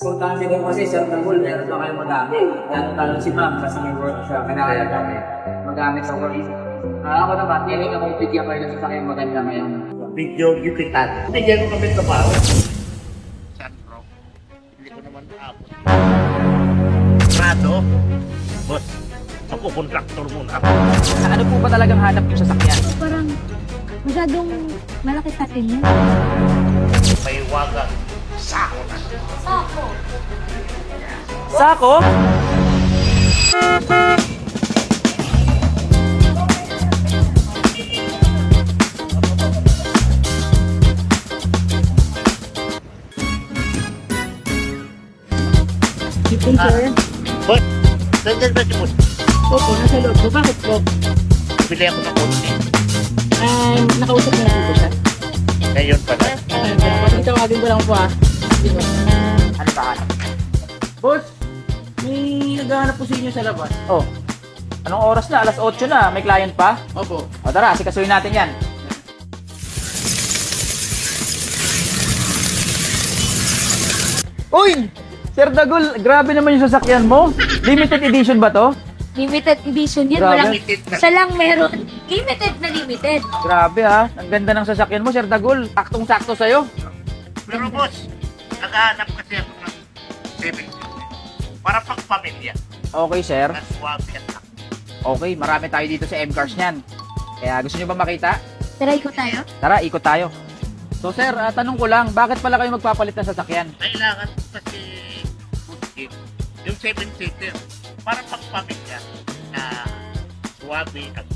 Importante ko kasi sa Tagul, meron pa kayo madami. Lalo si ma'am kasi may work siya. Kaya kami magamit sa work. Ako naman, hindi akong bigyan kayo sa sakyan maganda ngayon. Video gipitan. Bigyan ko kami ito pa. San bro? Hindi ko naman naabot. Prado? Boss, ako kontraktor muna ako. Ano po ba talagang hanap yung sasakyan? Parang masyadong malaki sa atin yun. May wagang sako na. Sako? Chicken, sir. Boss, nandiyan ba si boss? Opo, nasa loob po. Bakit po? Bili ako ng konti. Nakausap na lang po siya. Ngayon pala. Tawagin ko lang po Ano ba hanap? Boss, may naghahanap po sa inyo sa labas. Oh, anong oras na? Alas 8 na. May client pa? Opo. O tara, sikasuhin natin yan. Uy! Sir Dagul, grabe naman yung sasakyan mo. Limited edition ba to? Limited edition yan. Grabe. Walang, Limited na. siya lang meron. Limited na limited. Grabe ha. Ang ganda ng sasakyan mo, Sir Dagul. Saktong-sakto sa'yo. Pero boss, naghahanap kasi ako ng 7 para pang pamilya. Okay, sir. Na swabe at ako. Okay, marami tayo dito sa M-Cars niyan. Kaya gusto nyo ba makita? Try ko tayo. Tara, ikot tayo. So sir, tanong ko lang, bakit pala kayo magpapalit ng sasakyan? Kailangan ko kasi budget. Yung 7-seater para pang pamilya na swabe at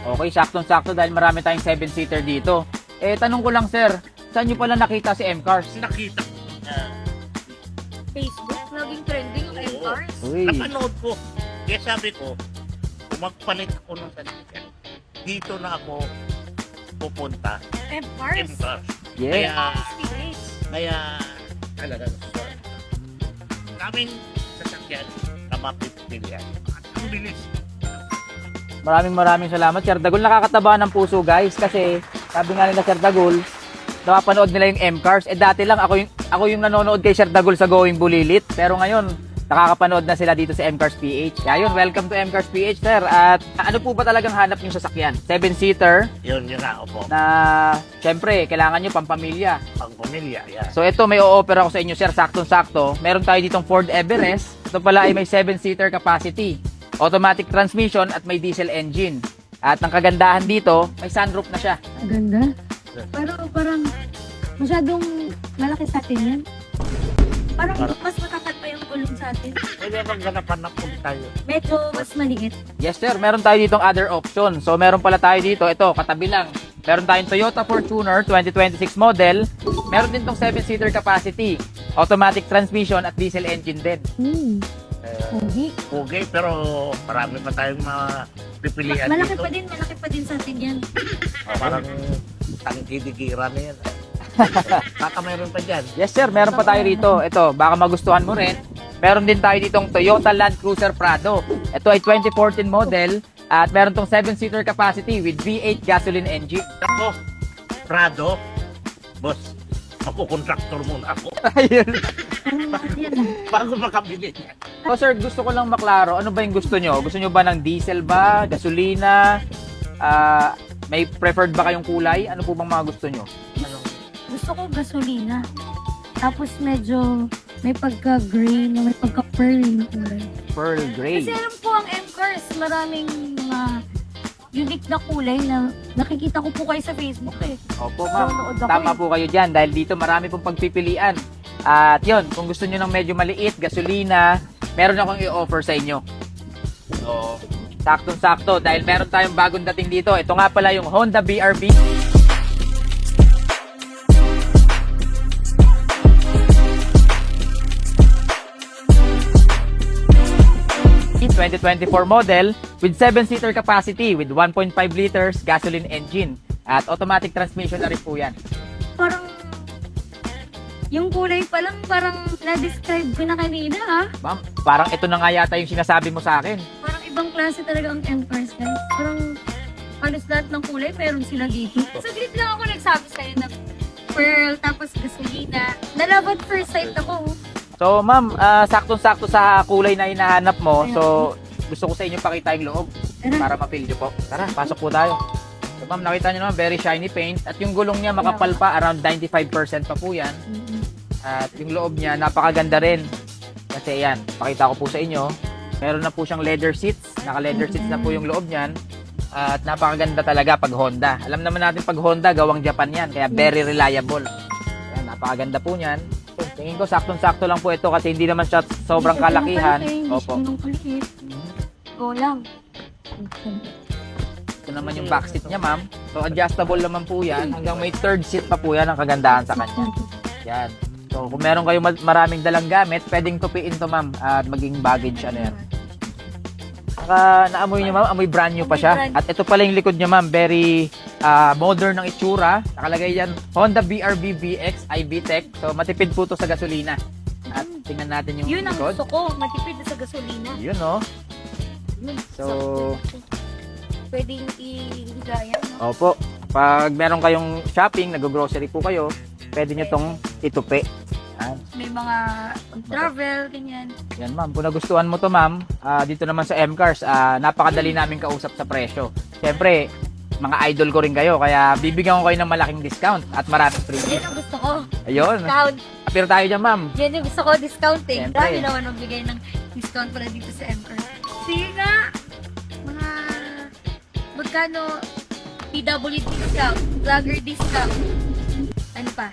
Okay, saktong-sakto dahil marami tayong 7-seater dito. Eh, tanong ko lang sir, saan nyo pala nakita si M-Cars? nakita ko na Facebook, laging trending yung M-Cars. Uy, napanood ko. Kaya sabi ko, kung magpalit ako ng sasakyan, dito na ako pupunta. M-Cars? M-Cars. yeah. Kaya talagang sorry. Kaming sasakyan na mapipilian. At ang bilis. Maraming salamat Sir Dagul. Nakakataba ng puso guys kasi sabi nga nila Sir Dagul, napapanood nila yung M-Cars. Eh dati lang ako yung nanonood kay Sir Dagul sa Going Bulilit. Pero ngayon, nakakapanood na sila dito sa M-Cars PH. Kaya yun, welcome to M-Cars PH sir. At ano po ba talagang hanap yung sasakyan? 7-seater Yun nga, opo. na syempre kailangan nyo pampamilya. Pang pamilya, yan. So ito may o-offer ako sa inyo sir, saktong-sakto. Meron tayo ditong Ford Everest. Ito pala ay may 7-seater capacity. Automatic transmission at may diesel engine. At ang kagandahan dito, may sunroof na siya. Ang ganda. Pero parang masyadong malaki sa atin yan. Parang mas matakat pa yung gulong sa atin. Pwede bang ganapan na po tayo? Medyo mas maliit. Yes sir, meron tayo ditong other option. So meron pala tayo dito, ito katabi lang. Meron tayong Toyota Fortuner 2026 model. Meron din tong 7-seater capacity. Automatic transmission at diesel engine din. Pogi. Okay, pero marami pa tayong mapipilian Malaki dito. malaki pa din sa atin yan. Parang tangkidigira na yan. Baka mayroon pa dyan. Yes sir, meron pa tayo rito. Ito, baka magustuhan mo rin. Meron din tayo ditong Toyota Land Cruiser Prado. Ito ay 2014 model at meron tong 7-seater capacity with V8 gasoline engine. Ako, Prado, boss, ako kontraktor muna ako. Ayun. Parang bakit yan ah. Bago makabili. So sir, gusto ko lang maklaro, ano ba yung gusto nyo? Gusto nyo ba ng diesel ba? Gasolina? May preferred ba kayong kulay? Ano po bang mga gusto nyo? Gusto ko gasolina. Tapos medyo may pagka-green, may pagka-pearl na kulay. Pearl gray. Kasi alam ko ang M-Cars, maraming mga unique na kulay na nakikita ko po kayo sa Facebook eh. Opo ma'am, Nanonood ako tama eh. po kayo dyan dahil dito marami pong pagpipilian. At yun, kung gusto nyo ng medyo maliit, gasolina, meron akong i-offer sa inyo. So, saktong-sakto dahil meron tayong bagong dating dito. Ito nga pala yung Honda BRV. 2024 model with 7-seater capacity with 1.5 liters gasoline engine at automatic transmission na rin po yan. Parang yung kulay pa lang parang na-describe ko na kanina ha. Ma'am, parang ito na nga yata yung sinasabi mo sa akin. Parang ibang klase talaga ang M-Cars guys. Parang halos lahat ng kulay meron sila dito. Saglit lang ako nagsabi sa'yo na pearl tapos gasolina. Na love at first sight ako. So, ma'am, saktong-sakto sa kulay na hinahanap mo. So, gusto ko sa inyo pakita yung loob para ma-feel nyo po. Tara, pasok po tayo. So, ma'am, nakita nyo naman, very shiny paint. At yung gulong niya makapal pa, around 95% pa po yan. At yung loob niya, napakaganda rin. Kasi yan, pakita ko po sa inyo. Meron na po siyang leather seats. Naka-leather seats na po yung loob niyan. At napakaganda talaga pag Honda. Alam naman natin pag Honda, gawang Japan yan. Kaya very reliable. Ayan, napakaganda po niyan. So, tingin ko saktong-sakto lang po ito kasi hindi naman siya sobrang kalakihan. Opo. Go lang. Ito naman yung back seat niya, ma'am. So, adjustable naman po yan. Hanggang may third seat pa po yan ang kagandahan sa kanya. Yan. So, kung meron kayo maraming dalang gamit, pwedeng tupiin to, ma'am. At maging baggage, ano yan. Saka naamoy niyo, ma'am, amoy brand new pa siya. At ito pala yung likod niya, ma'am, very modern ng itsura. Nakalagay yan, Honda BRV VX iVTEC. So matipid po to sa gasolina. At tingnan natin yung Yun ang likod. gusto ko, matipid na sa gasolina. Yun, no? So, pwedeng i-higaya, no? opo. Pag meron kayong shopping, nag-grocery po kayo, pwede nyo tong itupi. Yan. May mga travel, ganyan. Yan, ma'am. Kung nagustuhan mo to, ma'am, dito naman sa M-Cars, napakadali namin kausap sa presyo. Siyempre, mga idol ko rin kayo, kaya bibigyan ko kayo ng malaking discount at maraming free Yan gift. ang gusto ko. Ayun. Discount. Appear tayo dyan, ma'am. Yan yung gusto ko, discount eh. Siyempre. Dami naman magbigay ng discount pala dito sa MR. Sige nga, mga magkano PWD discount, vlogger discount, ano pa?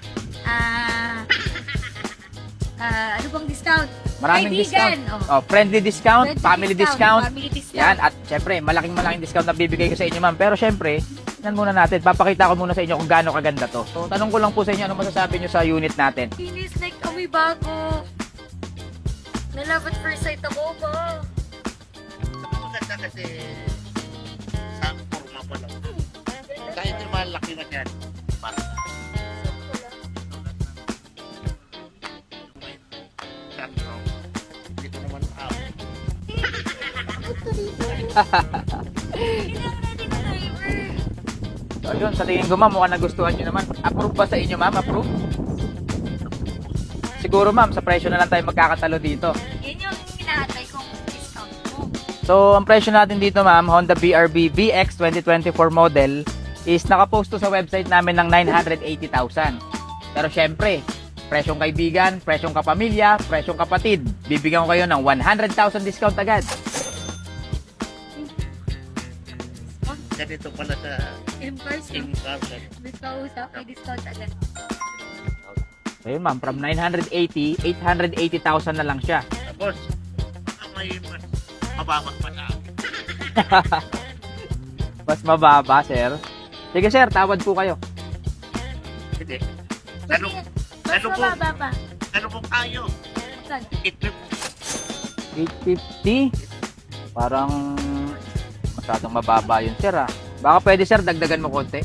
Ano bang discount? Maraming Kaibigan, discount. oh. Friendly discount, Friendly family discount. Family discount. Yan, at syempre, malaking discount na bibigay ko sa inyo, ma'am. Pero syempre, yan muna natin. Papakita ko muna sa inyo kung gaano kaganda to. So, tanong ko lang po sa inyo, ano masasabi nyo sa unit natin? Feels like amoy bago. Na-love at first sight ako ba? Maganda kasi sa forma pa lang. Kahit yung malaki na yan. Para hindi ko naman ako. So, yun, sa tingin ko, ma'am, mukhang nagustuhan nyo naman. Approve ba sa inyo, ma'am? Approve? Siguro, ma'am, sa presyo na lang tayo magkakatalo dito. Yan yung inaatay kong discount mo. So, ang presyo natin dito, ma'am, Honda BRV VX 2024 model is nakapost to sa website namin ng 980,000. Pero syempre, presyong kaibigan, presyong kapamilya, presyong kapatid. Bibigyan ko kayo ng 100,000 discount agad. Ganito pala sa Empire Team Carson. discount, may discount agad. So yun, ma'am, from 980, 880,000 na lang siya. Tapos, baka may mas mababag pa sa akin. Mas mababa, sir. Sige, sir, tawad po kayo. Hindi. Mas Ano po? mababa pa. Ano po kayo? Saan? 850? Parang masyadong mababa yun, sir, ah. Baka pwede, sir, dagdagan mo konti.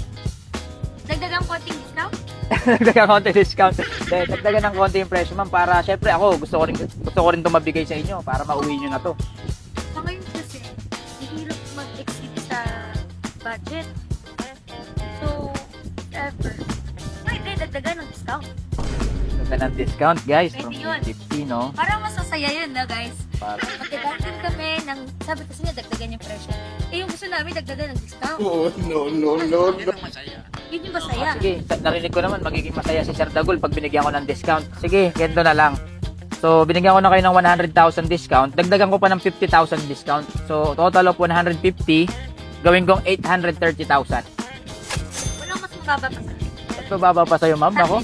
Dagdagan konting discount? Dagdagan konti discount. Dagdagan ng konti yung presyo, ma'am, para syempre ako gusto ko rin 'to mabigay sa inyo para mauwi niyo na 'to. Sa ngayon kasi, hirap mag-exceed sa budget. So, ever. Pwede dagdagan ng discount. Dagdagan ng discount, guys, from Pwede yun. 50, no? Parang masasaya yun na guys. Para Magdadagdag kami ng, sabi kasi niya dagdagan yung presyo. Eh yung gusto namin dagdagan ng discount. Yun ang masaya. Yun yung masaya. sige, narinig ko naman magiging masaya si Sir Dagul pag binigyan ko ng discount. Sige, ganito na lang. So, binigyan ko na kayo ng 100,000 discount. Dagdagan ko pa ng 50,000 discount. So, total of 150, gawin kong 830,000. Walang mas mababa pa sa akin. Mas mababa pa sa'yo, ma'am. Ako,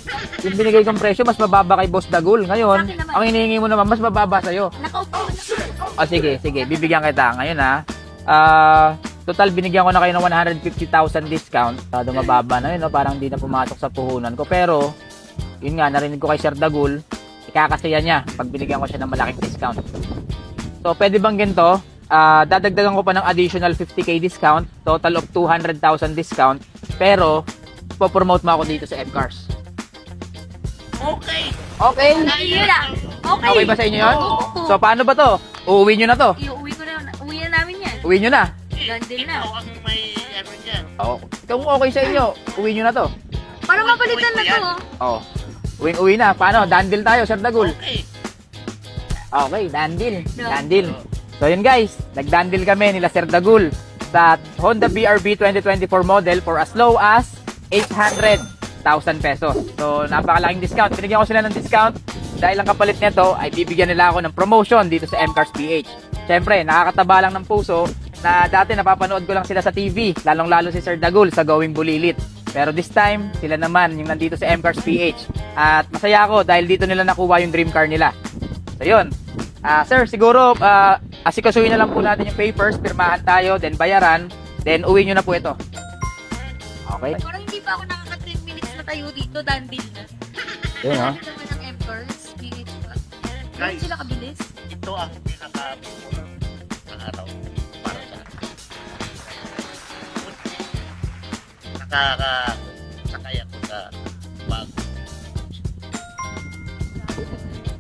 yung binigay kong presyo, mas mababa kay Boss Dagul. Ngayon, Sa akin naman. ang hinihingi mo naman, mas mababa sa'yo. Nakaupo na. O sige, bibigyan kita. Ngayon ha, total binigyan ko na kayo ng 150,000 discount. Masyado mababa na yun, no? Parang hindi na pumasok sa puhunan ko. Pero, yun nga, narinig ko kay Sir Dagul, ikakasaya niya pag binigyan ko siya ng malaking discount. So, pwede bang ganito? Dadagdagan ko pa ng additional 50k discount, total of 200,000 discount. Pero, popromote mo ako dito sa M-Cars. Okay! Okay? Yun lang. Okay. Okay ba sa inyo yun? Oo. So, paano ba to? Uuwi nyo na to? Iuwi ko na. Uwi na namin yan. Uwi nyo na? London na. Ikaw ang may ano dyan. Oo. Kung okay sa inyo, uwi nyo na to. Para mapalitan na to. Oo. Uwing-uwi na. Paano? Dandil tayo, Sir Dagul. Okay. Okay, done deal. So yun guys, nag-done deal kami nila Sir Dagul sa Honda BRV 2024 model for as low as 800,000 pesos. So napakalaking discount. Binigyan ko sila ng discount dahil ang kapalit nito ay bibigyan nila ako ng promotion dito sa M-Cars PH. Siyempre, nakakataba lang ng puso na dati napapanood ko lang sila sa TV, lalong-lalo si Sir Dagul sa Going Bulilit. Pero this time, sila naman yung nandito sa M-Cars PH. At masaya ako dahil dito nila nakuha yung dream car nila. So yun. Sir, siguro asikasuhin na lang po natin yung papers, pirmahan tayo, then bayaran, then uwi nyo na po ito. Okay? Parang hindi pa ako nakaka 3 minutes na tayo dito, dandil na. Yun, no? Ano naman ang M-Cars? PH pa. Guys. Guys, sila kabilis? Ito ang pinaka-mura na araw para sa akin. Nakakasakay ako sa bago.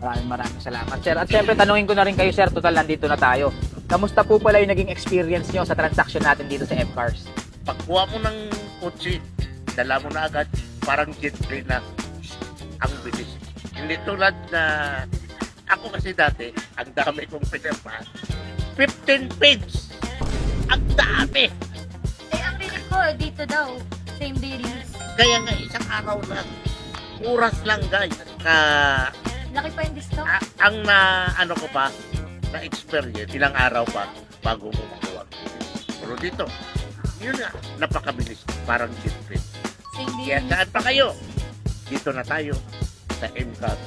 Maraming salamat, sir. At syempre, tanungin ko na rin kayo, sir. Total, nandito na tayo. Kamusta po pala yung naging experience nyo sa transaction natin dito sa M-Cars? Pagkuha mo ng kotse, dala mo na agad, parang jet plane na ang bilis. Hindi tulad na ako kasi dati, ang dami kong pinirma. 15 page! Ang dami! Eh, ang rinig ko, dito daw. Same day release. Kaya nga, isang araw lang. Oras lang, guys. Laki pa yung discount. Ang na, ano ko pa, na experience, ilang araw pa bago mo makuha. Pero dito, yun na, napakabilis. Parang jet plane. Same day Kaya release. saan pa kayo? Dito na tayo sa M-Cars.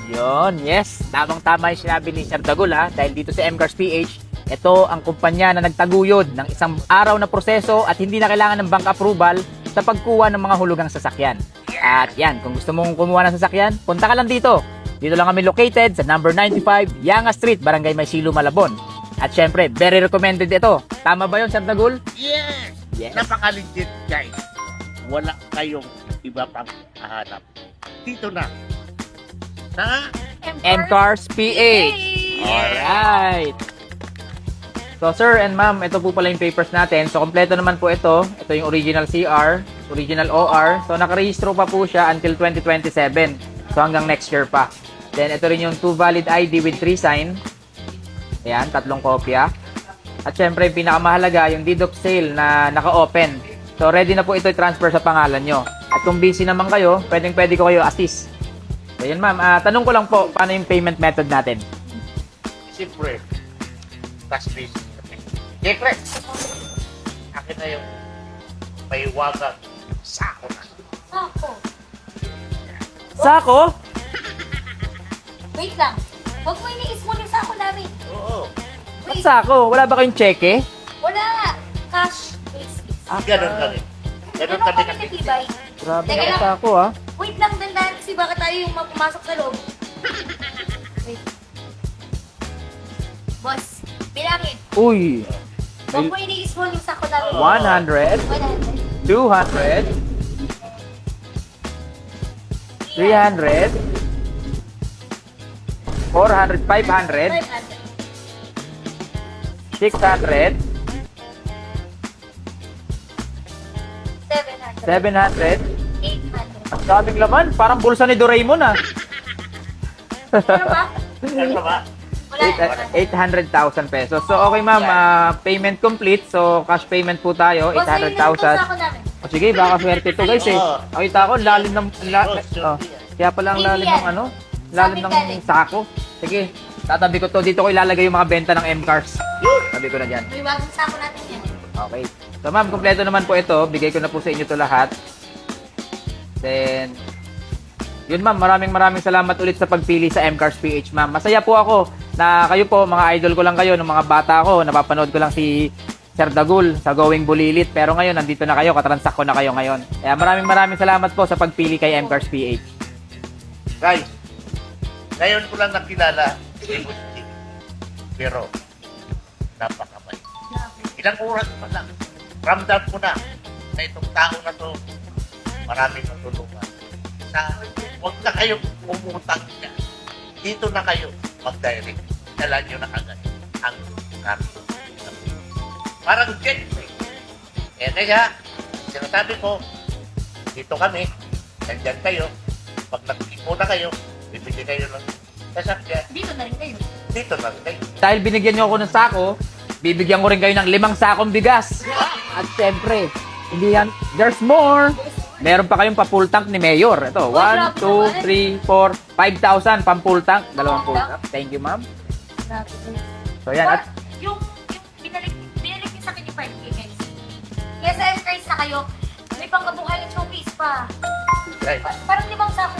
Yun, yes. Tamang-tama yung sinabi ni Sir Dagul, ha. Dahil dito sa M-Cars PH, ito ang kumpanya na nagtaguyod ng isang araw na proseso at hindi na kailangan ng bank approval sa pagkuha ng mga hulugang sasakyan. At yan, kung gusto mong kumuha ng sasakyan, punta ka lang dito. Dito lang kami located sa number 95, Yanga Street, Barangay Maysilo, Malabon. At syempre, very recommended ito. Tama ba yun, Sir Dagul? Yes! Yes. Napaka-legit, guys. Wala kayong iba pang hahanap. Dito na. Sa M-Cars PH. Alright. So sir and ma'am, ito po pala yung papers natin. So kompleto naman po ito. Ito yung original CR, original OR. So nakarehistro pa po siya until 2027. So hanggang next year pa. Then ito rin yung 2 valid ID with 3 sign. Ayan, 3 kopya. At syempre yung pinakamahalaga, yung deed of sale na naka-open. So ready na po ito i-transfer sa pangalan nyo. At kung busy naman kayo, pwede ko kayo assist. So yun ma'am, tanong ko lang po, paano yung payment method natin? siyempre, cash basis. Siyempre, akin na yung may wagang sako na. Ako. Sako? Wait lang. Huwag mo iniis mo yung sako namin. Oo. Wait. Sako? Wala ba kayong cheque? Wala. Cash basis. Ganon kami. Ganon kami kami nakikita. natibay. Grabe Teka na lang. sako ah. Wait lang, dandahan kasi baka tayo yung pumasok sa loob. Wait. Boss, bilangin. Uy, Huwag mo iniis mo yung sako namin. 100, 100. 200, 300, 400, 500, 600, 700. 800. Ang daming laman. Parang bulsa ni Doraemon ah. Ano ba? Ano ba? Wala. 800,000 pesos. So okay ma'am, payment complete. So cash payment po tayo, Boss, ayun na yung 800,000. sako namin. O sige, baka swerte to guys eh. Oo. Nakita ko, lalim ng... Oo, kaya pala ang lalim ng ano? Lalim Sabi ng galing. sako. Sige, tatabi ko to. Dito ko ilalagay yung mga benta ng M-Cars. Tabi ko na dyan. May bagong sako natin yan. Okay. So ma'am, kompleto naman po ito. Bigay ko na po sa inyo to lahat. Then, yun ma'am, maraming salamat ulit sa pagpili sa M-Cars PH ma'am. Masaya po ako na kayo po, mga idol ko lang kayo, ng mga bata ko. Napapanood ko lang si Sir Dagul sa Going Bulilit. Pero ngayon, nandito na kayo, katransak ko na kayo ngayon. Kaya maraming salamat po sa pagpili kay M-Cars PH. Guys, ngayon ko lang nakilala si Agustin. Pero, napakabay. Ilang oras pa lang, ramdam ko na na itong tao na to, maraming natulungan. Huwag na kayong umutang niya. Dito na kayo mag-direct. Dala nyo na agad ang kami. Parang jet plane. Eh kaya, sinasabi ko, dito kami, nandyan kayo, pag nag-ipo na kayo, bibili kayo ng sasakyan, Dito na rin kayo. dito na rin. Dahil binigyan nyo ako ng sako, bibigyan ko rin kayo ng 5 sakong bigas. At syempre, hindi yan, there's more. Meron pa kayong pa-full tank ni Mayor. Ito, 1, 2, 3, 4, 5,000 pang-full tank. 2 full tank. Thank you, ma'am. Grabe. So yan, at Yung binalik niyo sa akin yung 5K, guys. Kaya sa M-Cars na kayo, may pangkabuhay ng showcase pa. Guys, Parang 5 sako.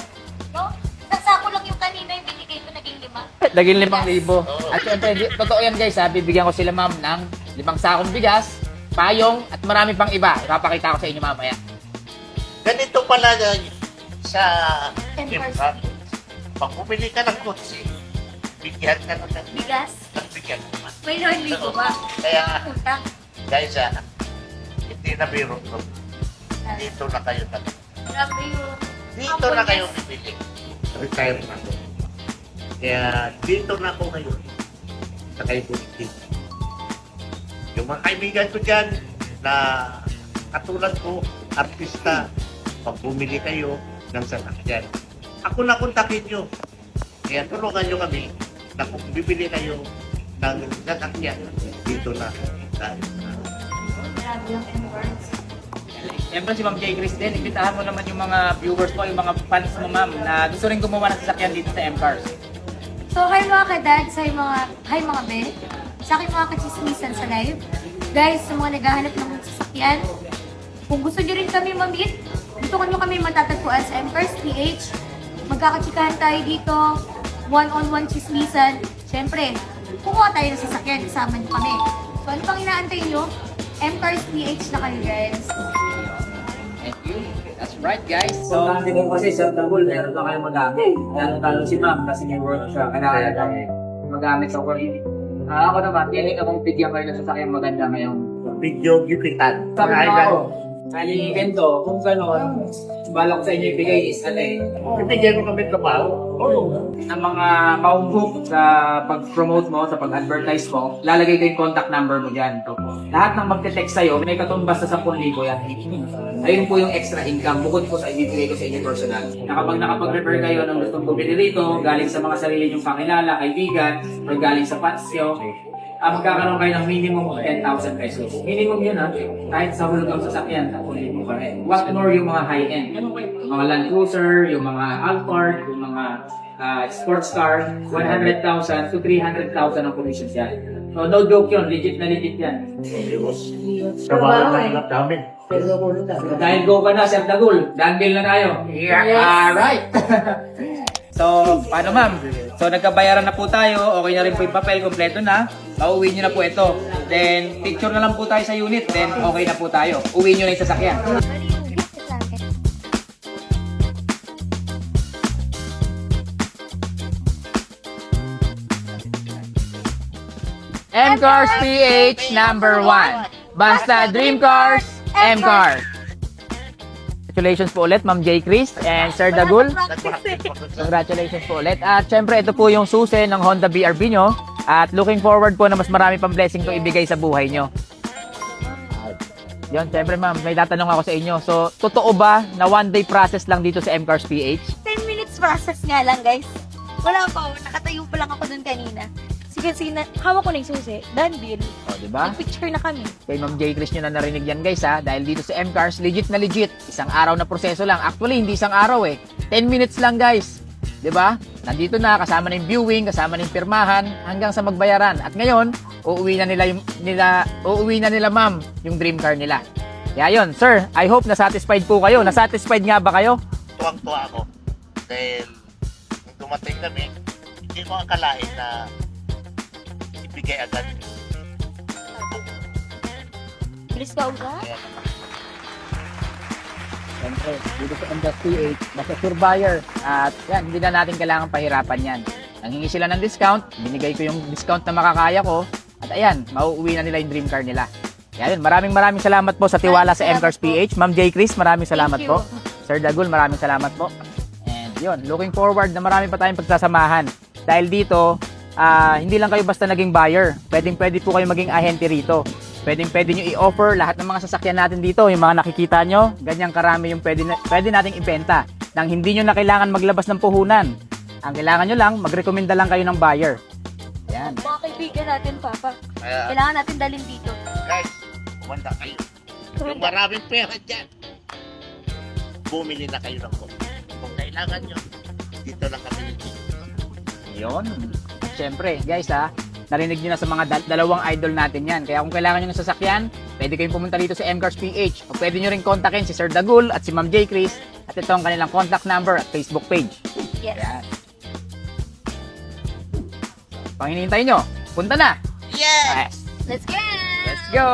No? Isang sako lang yung kanina yung binigay ko, naging 5. naging 5,000. At syempre, totoo yan guys ha, bibigyan ko sila ma'am ng 5 sakong bigas, payong, at marami pang iba. Ipapakita ko sa inyo mamaya. ganito pala sa M-Cars. M-Cars. Pag bumili ka ng kotse, bigyan ka na ng Bigas. bigyan naman. May 9,000 ba? Kaya, Utang. guys, hindi na biro to. Dito na kayo talaga. Grabe yun. Dito na kayo bibili. Retire na ako. Kaya dito na ako ngayon. Sa kayo bumili. Yung mga kaibigan ko dyan na katulad ko, artista, pag bumili kayo ng sasakyan. Ako na kontakin nyo. Kaya tulungan nyo kami na kung bibili kayo ng sasakyan, dito na tayo. Grabe yung M-Cars. Siyempre si Ma'am J. Chris din, imbitahan mo naman yung mga viewers mo, yung mga fans mo ma'am, na gusto rin gumawa ng sasakyan dito sa M-Cars. So, hi mga ka-dad, hi mga be, sa aking mga kachismisan sa live. Guys, sa mga naghahanap ng sasakyan, kung gusto nyo rin kami ma-meet, gusto nyo kami matatagpuan sa M-Cars PH. Magkakatsikahan tayo dito, one-on-one chismisan. Siyempre, kumuha tayo ng sasakyan, kasama nyo kami. So, ano pang inaantay nyo? M-Cars PH na kayo, guys. Thank you. That's right guys. So, So, dati ko kasi Sir Dagul, meron na kayong magamit. Lalo si ma'am kasi may work siya. Kaya kami magamit sa work. Ako naman, tinig akong bigyan kayo ng sasakyan maganda ngayon. Video gipitan. Sabi mo ako, kaling evento, kung gano'n, balak sa inyo ibigay is ano eh, Ibigyan mo kami trabaho. ang mga maubook sa pag-promote mo, sa pag-advertise mo, lalagay ko yung contact number mo dyan. Lahat ng magte-text sa'yo, may katumbas sa 10,000 yan. Ayun po yung extra income, bukod po sa ibibigay ko sa inyo personal. Na kapag nakapag-refer kayo ng gustong bumili rito, galing sa mga sarili nyong kakilala, kaibigan, or galing sa fans nyo, magkakaroon kayo ng minimum of 10,000 pesos. Minimum yun ha, kahit sa hulog ang sasakyan, 10,000 pa rin. What more yung mga high-end? Yung mga Land Cruiser, yung mga Alphard, yung mga sports car, 100,000 to 300,000 ang commissions yan. So no joke yun, legit na legit yan. Trabaho na ingat namin. Dahil go ka na, Sir Dagul, dangle na tayo. Alright! So, paano ma'am? So, nagkabayaran na po tayo. Okay na rin po yung papel. Kompleto na. Mauwi nyo na po ito. Then, picture na lang po tayo sa unit. Then, okay na po tayo. Uwi nyo na yung sasakyan. M-Cars PH number 1. Basta Dream Cars, M-Cars. Congratulations po ulit, Ma'am J. Chris and Sir Dagul. Congratulations po ulit. At syempre, ito po yung susi ng Honda BRB nyo. At looking forward po na mas marami pang blessing to ibigay sa buhay nyo. Yun, syempre ma'am, may tatanong ako sa inyo. So, totoo ba na one day process lang dito sa M-Cars PH? 10 minutes process nga lang, guys. Wala pa ako. Nakatayo pa lang ako dun kanina. Kasi hawak ko na yung susi. Done deal. O, diba? Nag-picture na kami. Kay Ma'am J. Chris nyo na narinig yan guys ha. Dahil dito sa M-Cars, legit na legit. Isang araw na proseso lang. Actually, hindi isang araw eh. 10 minutes lang guys. 'Di ba? Nandito na, kasama na yung viewing, kasama na yung pirmahan, hanggang sa magbayaran. At ngayon, uuwi na nila ma'am yung dream car nila. Kaya yun, sir, I hope na-satisfied po kayo. Na-satisfied nga ba kayo? Tuwang-tuwa ako. Dahil nung dumating kami, hindi ko akalain na ibigay agad. Bilis ka uga? Kaya naman. Siyempre, dito sa M-Cars PH, basta sure buyer. At yan, hindi na natin kailangan pahirapan yan. Nanghingi sila ng discount, binigay ko yung discount na makakaya ko. At ayan, mauuwi na nila yung dream car nila. Kaya yun, maraming salamat po sa tiwala sa M-Cars PH. Ma'am J. Chris, maraming salamat Thank you. po. Sir Dagul, maraming salamat po. And yun, looking forward na marami pa tayong pagsasamahan. Dahil dito, hindi lang kayo basta naging buyer. Pwede po kayo maging ahente rito. Pwede nyo i-offer lahat ng mga sasakyan natin dito. Yung mga nakikita nyo, ganyang karami yung pwede nating ibenta. Nang hindi nyo na kailangan maglabas ng puhunan. Ang kailangan nyo lang, magrekomenda lang kayo ng buyer. Yan. Mga kaibigan natin, Papa. Kaya, Kailangan natin dalhin dito. guys, kumanda kayo. Yung maraming pera dyan, bumili na kayo ng boat. Kung kailangan nyo, dito lang kami nito. Yun. At syempre, guys narinig nyo na sa mga dalawang idol natin yan. Kaya kung kailangan nyo ng sasakyan, pwede kayong pumunta dito sa MCars PH. O pwede nyo rin kontakin si Sir Dagul at si Ma'am J. Chris. At ito ang kanilang contact number at Facebook page. Yes. Yan. Pang hinihintay nyo, punta na! Yes! Yes. Let's go! Let's go!